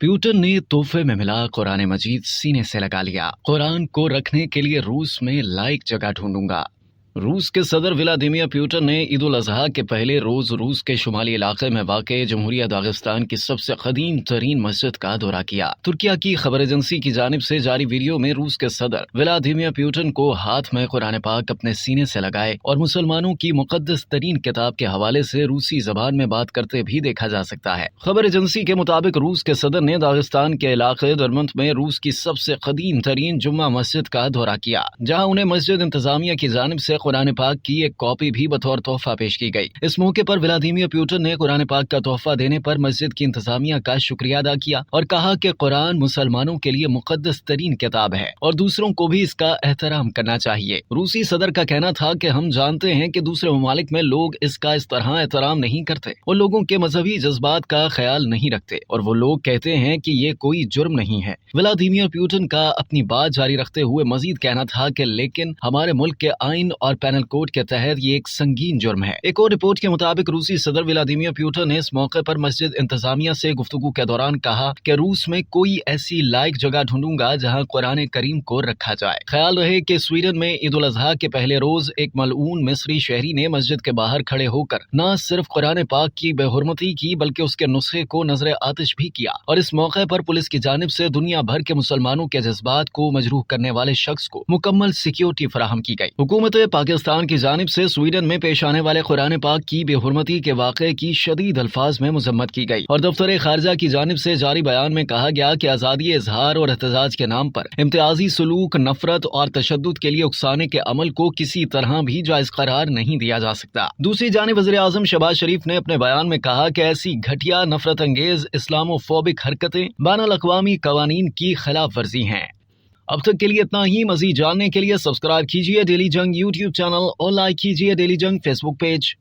Putin ने तोहफे में मिला कुरान मजीद सीने से लगा लिया। कुरान को रखने के लिए रूस में लायक जगह ढूंढूंगा। रूस के सदर व्लादिमीर पुतिन ने ईद उल अजहा के पहले रोज रूस के शुमाली इलाके में वाक़े जमहूरिया दागिस्तान की सबसे कदीम तरीन मस्जिद का दौरा किया। तुर्किया की खबर एजेंसी की जानिब से जारी वीडियो में रूस के सदर व्लादिमीर पुतिन को हाथ में कुरान पाक अपने सीने से लगाए और मुसलमानों की मुकद्दस तरीन किताब के हवाले से रूसी जबान में बात करते भी देखा जा सकता है। खबर एजेंसी के मुताबिक रूस के सदर ने दागिस्तान के इलाके दरमंत में रूस की सबसे कदीम तरीन जुम्मा मस्जिद का दौरा किया, जहाँ उन्हें मस्जिद इंतजामिया की जानिब से कुरान पाक की एक कॉपी भी बतौर तोहफा पेश की गई। इस मौके पर व्लादिमीर पुतिन ने कुरान पाक का तोहफा देने पर मस्जिद की इंतजामिया का शुक्रिया अदा किया और कहा कि कुरान मुसलमानों के लिए मुकद्दस तरीन किताब है और दूसरों को भी इसका एहतराम करना चाहिए। रूसी सदर का कहना था कि हम जानते हैं कि दूसरे ममालिक में लोग इसका इस तरह एहतराम नहीं करते और लोगों के मजहबी जज्बात का ख्याल नहीं रखते और वो लोग कहते हैं कि ये कोई जुर्म नहीं है। व्लादिमीर पुतिन का अपनी बात जारी रखते हुए मजीद कहना था कि लेकिन हमारे मुल्क के आइन और पैनल कोड के तहत ये एक संगीन जुर्म है। एक और रिपोर्ट के मुताबिक रूसी सदर व्लादिमीर पुतिन ने इस मौके पर मस्जिद इंतजामिया से गुफ्तगू के दौरान कहा कि रूस में कोई ऐसी लायक जगह ढूंढूंगा जहां कुरान करीम को रखा जाए। ख्याल रहे कि स्वीडन में ईद उल अजहा के पहले रोज एक मलऊन मिस्री शहरी ने मस्जिद के बाहर खड़े होकर न सिर्फ कुरान पाक की बेहुरमती की बल्कि उसके नुस्खे को नजर आतिश भी किया और इस मौके पर पुलिस की जानिब से दुनिया भर के मुसलमानों के जज्बात को मजरूह करने वाले शख्स को मुकम्मल सिक्योरिटी फराहम की गई। हुकूमत पाकिस्तान की जानिब से स्वीडन में पेश आने वाले कुरान पाक की बेहुरमती के वाक़े की शदीद अल्फाज में मजम्मत की गई और दफ्तर खारजा की जानिब से जारी बयान में कहा गया कि आज़ादी इजहार और एहतजाज के नाम पर इम्तियाजी सलूक, नफरत और तशद्दुद के लिए उकसाने के अमल को किसी तरह भी जायज करार नहीं दिया जा सकता। दूसरी जानिब वज़ीर आज़म शहबाज शरीफ ने अपने बयान में कहा कि ऐसी घटिया नफरत अंगेज इस्लामोफोबिक हरकतें बैनुल-अक़वामी कवानीन की खिलाफ वर्जी हैं। अब तक के लिए इतना ही। मज़ीद जानने के लिए सब्सक्राइब कीजिए डेली जंग यूट्यूब चैनल और लाइक कीजिए डेली जंग फेसबुक पेज।